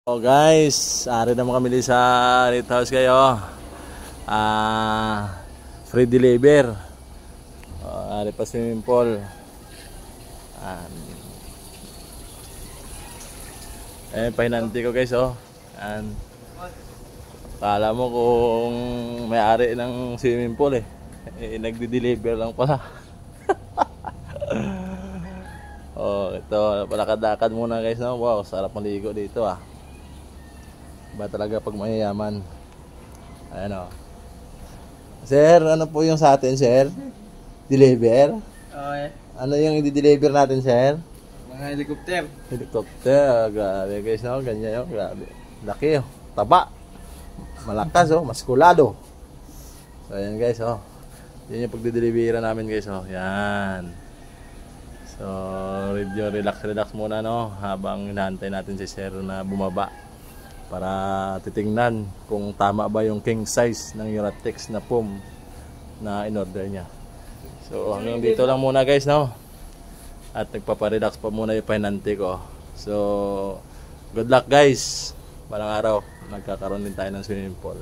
Oh guys, ari naman kami sa Rit House kayo. Free deliver. Ari pa swimming pool. Pahinanti ko guys oh. Kala mo kung may-ari ng swimming pool nagdi-deliver lang pala. Ito, palakad-lakad muna guys no. Wow, sarap maligo dito ah. Ba talaga pag mayayaman. Ayan o. Sir, ano po yung sa atin, sir? Deliver? Okay. Ano yung i-deliver natin, sir? Mga helicopter. Helicopter. Grabe guys, no? Ganyan yun. Grabe. Laki oh. Taba. Malakas oh. Maskulado. So, ayan guys, oh. Yan yung pagdi-delivera namin guys, oh. Yan. So, relax muna, no? Habang hinahantay natin si sir na bumaba. Para titingnan kung tama ba yung king size ng Uratex na foam na in-order niya. So hanggang dito lang muna guys no. At nagpaparelax pa muna yung pahinanti ko. So good luck guys. Balang araw magkakaroon din tayo ng swimming pool.